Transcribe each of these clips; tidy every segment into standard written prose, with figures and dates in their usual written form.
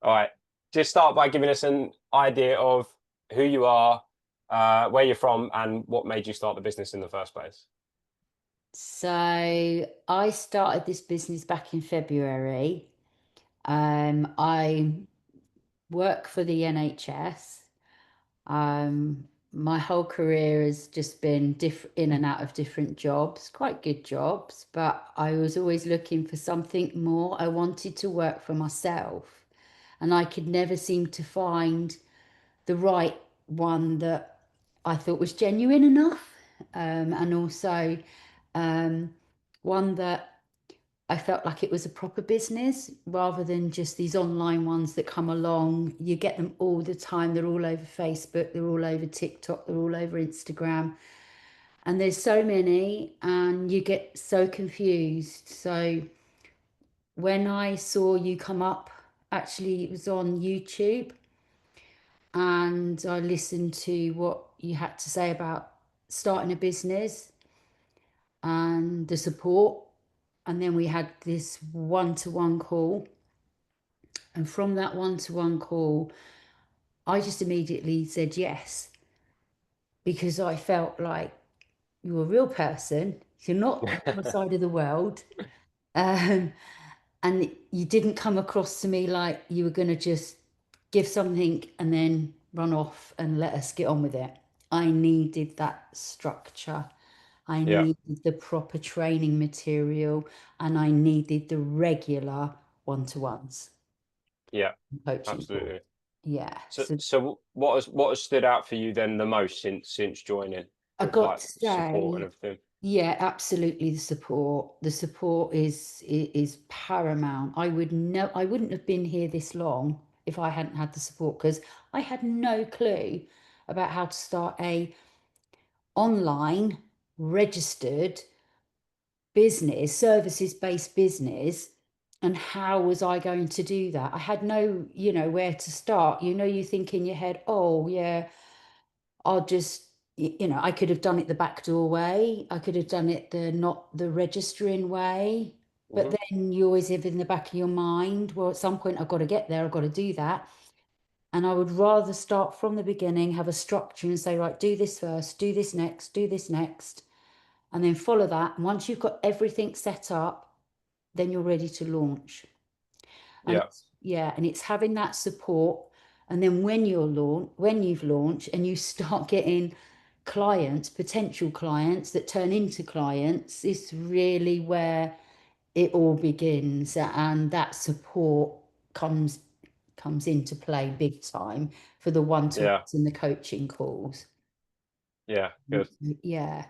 All right. Just start by giving us an idea of who you are, where you're from, and what made you start the business in the first place. So I started this business back in February. I work for the NHS. My whole career has just been in and out of different jobs, quite good jobs, but I was always looking for something more. I wanted to work for myself, and I could never seem to find the right one that I thought was genuine enough, and also um, one that I felt like it was a proper business rather than just these online ones that come along. You get them all the time. They're all over Facebook, they're all over TikTok, they're all over Instagram. And there's so many, and you get so confused. So when I saw you come up, actually, it was on YouTube, and I listened to what you had to say about starting a business and the support. And then we had this one-to-one call. And from that one-to-one call, I just immediately said yes, because I felt like you're a real person. You're not the other side of the world. Um, and you didn't come across to me like you were going to just give something and then run off and let us get on with it. I needed that structure. I Yeah, needed the proper training material, and I needed the regular one-to-ones yeah, coaching call. absolutely. Yeah. So, So so what has stood out for you then the most since joining I with got like to support and say, everything? yeah, absolutely. The support is paramount. I wouldn't have been here this long if I hadn't had the support, because I had no clue about how to start a online registered business, services based business. And how was I going to do that? I had no, where to start. You think in your head, oh, yeah, I'll just, I could have done it the backdoor way. I could have done it the not the registering way. But Hmm. then you always have in the back of your mind, well, at some point I've got to get there, I've got to do that. And I would rather start from the beginning, have a structure and say, right, do this first, do this next, and then follow that. And once you've got everything set up, then you're ready to launch. And Yeah, yeah, and it's having that support. And then when you've launched and you start getting clients, potential clients that turn into clients, is really where it all begins. And that support comes comes into play big time for the yeah, one-to-ones and the coaching calls. yeah. Good. Yeah.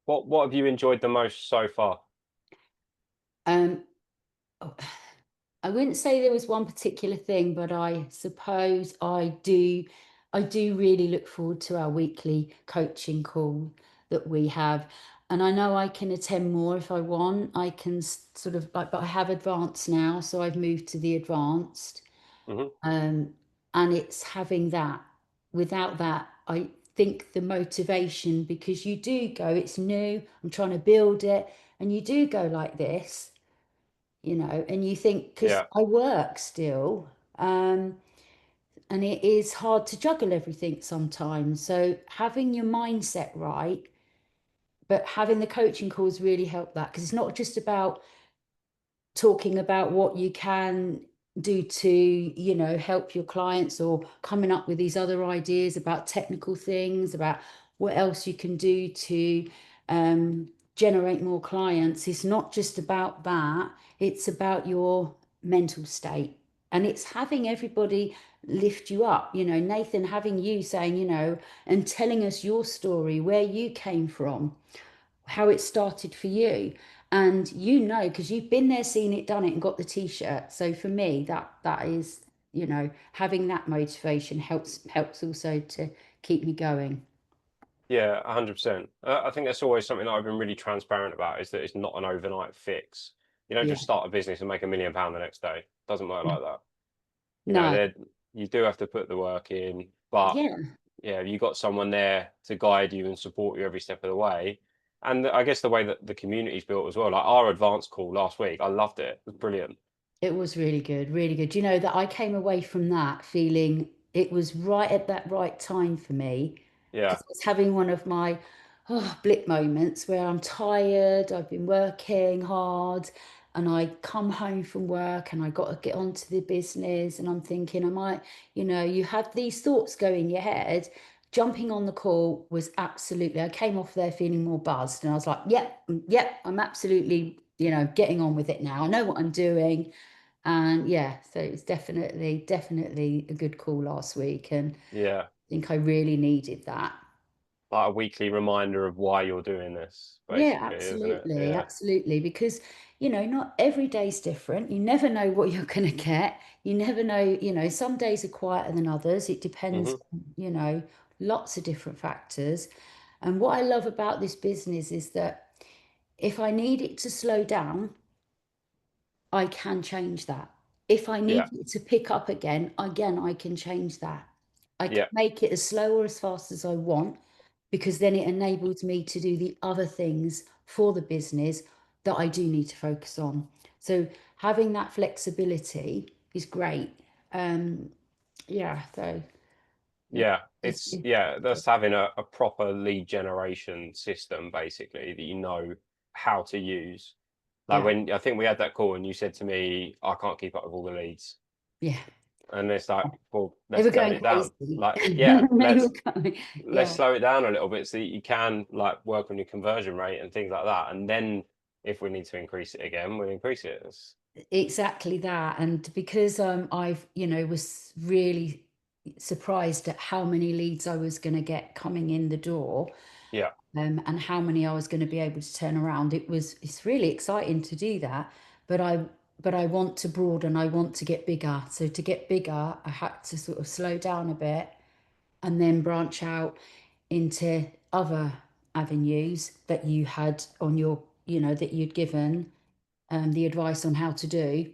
What have you enjoyed the most so far? Um, oh, I wouldn't say there was one particular thing, but I suppose I do really look forward to our weekly coaching call that we have. And I know I can attend more if I want. I can sort of like, but I have advanced now, so I've moved to the advanced. Hmm. Um, and it's having that. Without that, I think the motivation, because you do go, it's new, I'm trying to build it, and you do go like this, and you think, because Yeah, I work still, and it is hard to juggle everything sometimes. So having your mindset right, but having the coaching calls really help that, because it's not just about talking about what you can do to, help your clients, or coming up with these other ideas about technical things, about what else you can do to generate more clients. It's not just about that, it's about your mental state. And it's having everybody lift you up. Nathan, having you saying, and telling us your story, where you came from, how it started for you. And because you've been there, seen it, done it, and got the t-shirt. So for me, that is, having that motivation helps also to keep me going. yeah, 100%. I think that's always something that I've been really transparent about is that it's not an overnight fix. You don't Yeah. just start a business and make £1 million the next day. It doesn't work like that. No. There you do have to put the work in, but Yeah. yeah, you got someone there to guide you and support you every step of the way. And I guess the way that the community's built as well, like our advanced call last week, I loved it. It was brilliant. It was really good, really good. You know that I came away from that feeling it was right at that right time for me Yeah, because I was having one of my blip moments where I'm tired, I've been working hard, and I come home from work and I got to get onto the business, and I'm thinking, am I, you have these thoughts go in your head. Jumping on the call was absolutely, I came off there feeling more buzzed, and I was like, yep, yep, I'm absolutely, getting on with it now. I know what I'm doing. And yeah, so it was definitely a good call last week. And I yeah. think I really needed that. Like a weekly reminder of why you're doing this, Yeah, basically, isn't it? absolutely. Yeah. Absolutely. Because, not every day's different. You never know what you're going to get. You never know, some days are quieter than others. It depends, Hmm. lots of different factors. And what I love about this business is that if I need it to slow down, I can change that. If I Yeah. need it to pick up again, I can change that. I can Yeah. make it as slow or as fast as I want because then it enables me to do the other things for the business that I do need to focus on. So having that flexibility is great. Um, yeah, so it, Yeah. it's Yeah, that's having a proper lead generation system, basically, that you know how to use. Like yeah, when I think we had that call and you said to me, I can't keep up with all the leads. yeah. And it's like, well, They let's were tone going it down. crazy. Like, yeah, They were going, let's yeah. slow it down a little bit so that you can like work on your conversion rate and things like that. And then if we need to increase it again, we'll increase it. Exactly that. And because I've, was really surprised at how many leads I was going to get coming in the door, Yeah. and how many I was going to be able to turn around. It's really exciting to do that. But I want to broaden, I want to get bigger. So to get bigger, I had to sort of slow down a bit and then branch out into other avenues that you had on your, that you'd given the advice on how to do.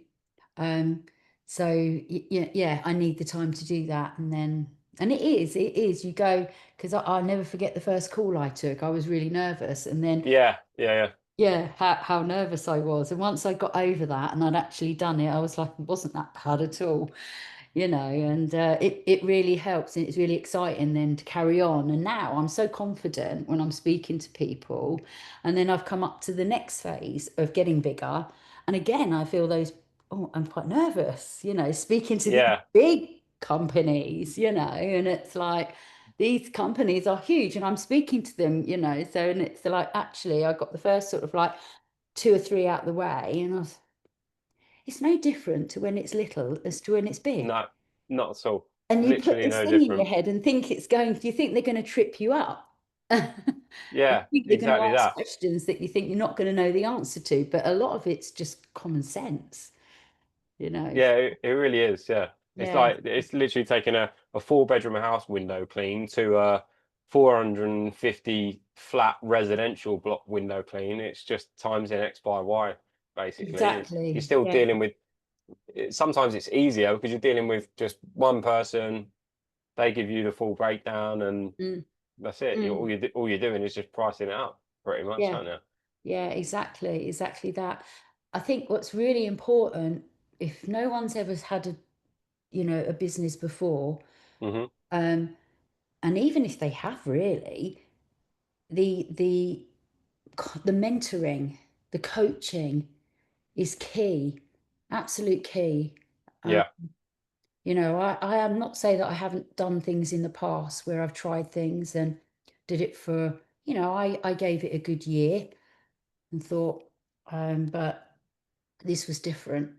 Um, so yeah, yeah, I need the time to do that, and then it is. You go because I'll never forget the first call I took. I was really nervous, and then Yeah. Yeah. Yeah. yeah, how nervous I was. And once I got over that, and I'd actually done it, I was like, it wasn't that bad at all, and it really helps, and it's really exciting then to carry on. And now I'm so confident when I'm speaking to people, and then I've come up to the next phase of getting bigger, and again I feel those, oh, I'm quite nervous, speaking to these Yeah. big companies, and it's like these companies are huge, and I'm speaking to them, so, and it's like actually I got the first sort of like two or three out the way, and it's no different to when it's little as to when it's big. No, not at all. And you put Literally this no thing in your different. head and think it's going, you think they're going to trip you up. You Yeah, think they're going to exactly ask that. questions that you think you're not going to know the answer to, but a lot of it's just common sense, you know. Yeah, it really is. Yeah. It's Yeah, like it's literally taking a four-bedroom house window clean to a 450 flat residential block window clean. It's just times in X by Y, basically. You're exactly. still Yeah. dealing with sometimes it's easier because you're dealing with just one person. They give you the full breakdown and Mm, that's it. mm, All you're doing is just pricing it up pretty much, yeah. aren't you? Yeah, exactly that. I think what's really important, if no one's ever had a business before, Hmm. um, and even if they have really, the the mentoring, the coaching is key, absolute key. Um, Yeah. I am not say that I haven't done things in the past where I've tried things and did it for, I gave it a good year and thought, but this was different.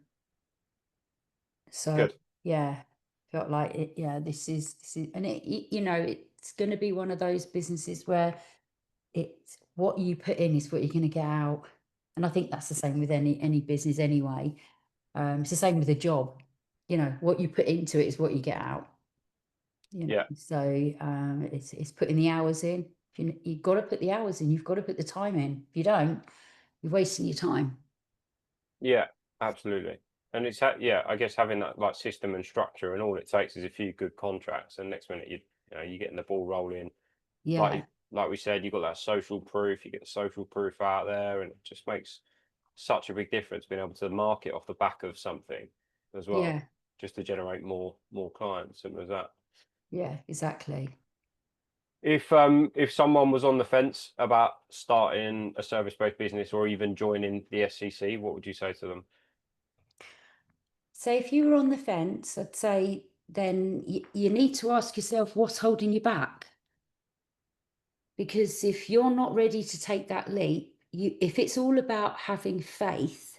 So Good. yeah, felt like it. Yeah, this is, and it's going to be one of those businesses where it's what you put in is what you're going to get out. And I think that's the same with any business anyway. It's the same with a job. What you put into it is what you get out. Yeah. So it's putting the hours in. You've got to put the hours in. You've got to put the time in. If you don't, you're wasting your time. Yeah, absolutely. And yeah, I guess having that like system and structure, and all it takes is a few good contracts, and next minute you're getting the ball rolling. Yeah, Like we said, you got that social proof. You get the social proof out there, and it just makes such a big difference being able to market off the back of something as well, Yeah. just to generate more clients. Simple as that. Yeah, exactly. If someone was on the fence about starting a service-based business or even joining the SCC, what would you say to them? So if you were on the fence, I'd say then you need to ask yourself what's holding you back. Because if you're not ready to take that leap, if it's all about having faith,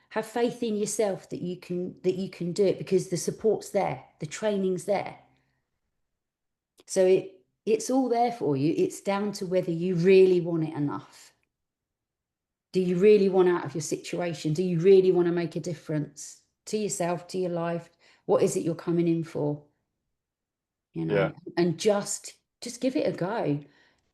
have faith in yourself that you can do it because the support's there, the training's there. So it's all there for you. It's down to whether you really want it enough. Do you really want out of your situation? Do you really want to make a difference to yourself, to your life? What is it you're coming in for? Yeah, And just give it a go.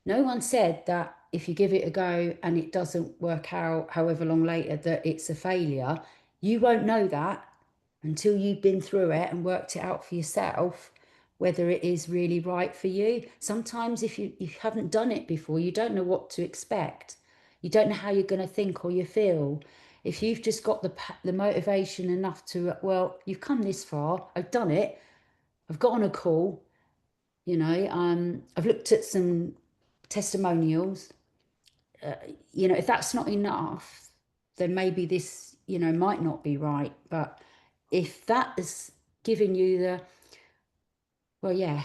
No one said that if you give it a go and it doesn't work out however long later that it's a failure. You won't know that until you've been through it and worked it out for yourself, whether it is really right for you. Sometimes if you haven't done it before, you don't know what to expect. You don't know how you're going to think or you feel. If you've just got the motivation enough to, well, you've come this far, I've done it, I've got on a call, I've looked at some testimonials. uh, if that's not enough, then maybe this, might not be right. But if that is giving you the, well, yeah,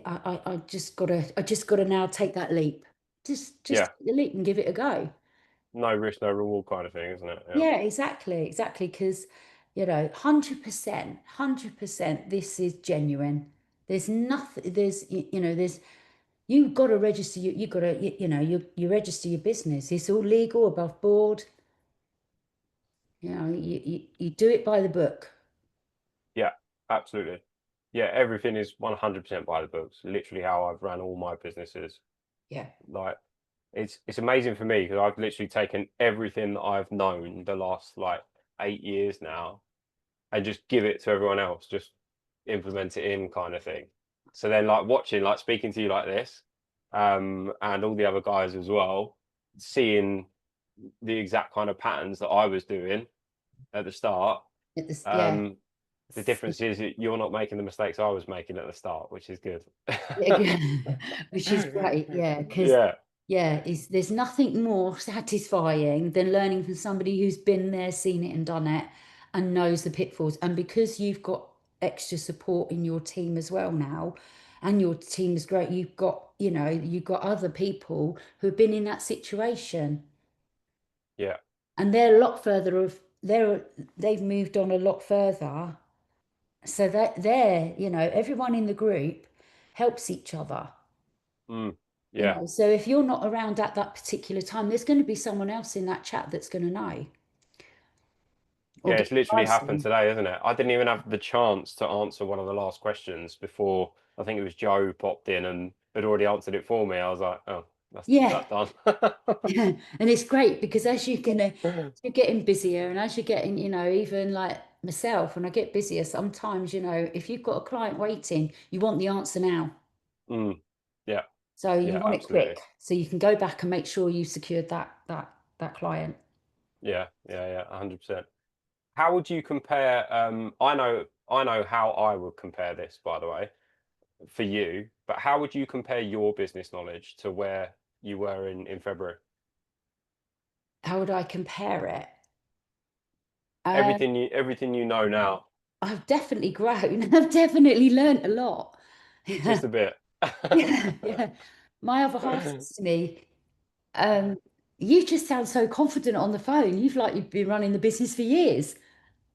I just gotta now take that leap. Just yeah. take the leap and give it a go. No risk, no reward kind of thing, isn't it? Yeah, Yeah, exactly. Because 100%, this is genuine. There's nothing. There's you've got to register. You got to you register your business. It's all legal, above board. You do it by the book. yeah, absolutely. Yeah, everything is 100% by the books. Literally how I've ran all my businesses. Yeah. Like it's amazing for me because I've literally taken everything that I've known the last like 8 years now and just give it to everyone else, just implement it in kind of thing. So then like watching, like speaking to you like this, and all the other guys as well, seeing the exact kind of patterns that I was doing at the start. Yeah. Um, the difference is that you're not making the mistakes I was making at the start, which is good. Yeah, which is great. Yeah, because Yeah, there's nothing more satisfying than learning from somebody who's been there, seen it, and done it, and knows the pitfalls. And because you've got extra support in your team as well now, and your team is great, you've got other people who've been in that situation, yeah, and they're a lot further they've moved on a lot further. So that everyone in the group helps each other. mm, yeah. So if you're not around at that particular time, there's going to be someone else in that chat that's going to know or Yeah, get it's literally advice happened on. today, isn't it? I didn't even have the chance to answer one of the last questions before I think it was Joe popped in and had already answered it for me. I was like, oh, that's Yeah. that done. Yeah. And it's great because you're getting busier, and as you're getting, even like myself, when I get busier, sometimes, if you've got a client waiting, you want the answer now. Mm, yeah, So you yeah, want it absolutely. quick. So you can go back and make sure you secured that client. Yeah, yeah, yeah, 100%. How would you compare? I know how I would compare this, by the way, for you. But how would you compare your business knowledge to where you were in February? How would I compare it? Um, Everything you know now, I've definitely grown. I've definitely learned a lot. just a bit. Yeah, yeah. My other half says to me, um, "You just sound so confident on the phone. You've been running the business for years."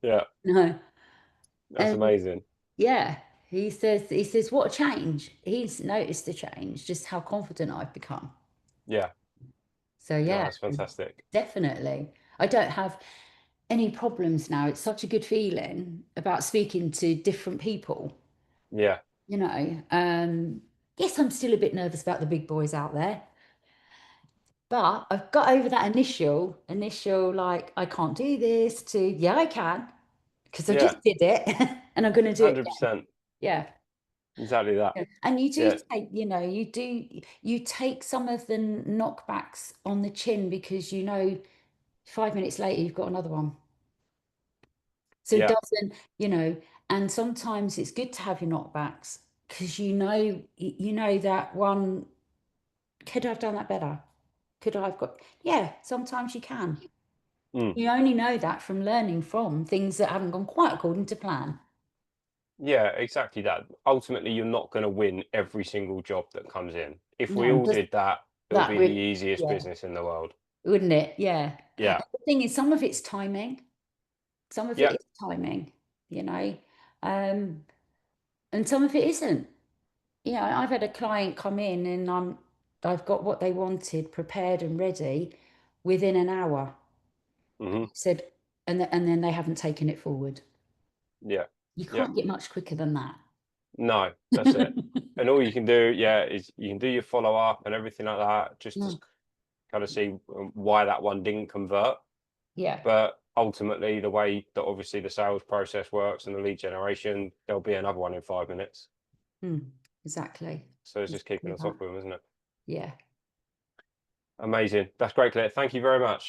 Yeah, No, that's and amazing. yeah, he says, "What a change?" He's noticed the change, just how confident I've become. Yeah, So no, yeah, that's fantastic. definitely. I don't have any problems now. It's such a good feeling about speaking to different people. Yeah, You know, yes, I'm still a bit nervous about the big boys out there, but I've got over that initial, like, I can't do this to, yeah, I can, because I yeah, just did it and I'm going to do it again. 100%. Yeah. Exactly that. Yeah. And you do Yeah, take, you take some of the knockbacks on the chin because, 5 minutes later, you've got another one. So it Yeah. doesn't, and sometimes it's good to have your knockbacks because you know that one, could I have done that better? Could I have got, yeah, sometimes you can. Mm. You only know that from learning from things that haven't gone quite according to plan. Yeah, exactly that. Ultimately, you're not going to win every single job that comes in. If we No, all just did that, it would that be the would, easiest yeah, business in the world. wouldn't it? Yeah. Yeah. The thing is, some of it's timing. Some of it Yeah. is timing, you know, um, and some of it isn't. I've had a client come in and I've got what they wanted prepared and ready within an hour. Hmm. Said, and then they haven't taken it forward. Yeah. You Yeah. can't get much quicker than that. No, that's it. And all you can do, yeah, is you can do your follow up and everything like that, just to Mm, kind of see why that one didn't convert. yeah. But ultimately, the way that obviously the sales process works and the lead generation, there'll be another one in 5 minutes. Exactly. So it's just keeping Exactly on that. top of them, isn't it? Yeah. Amazing. That's great, Claire. Thank you very much.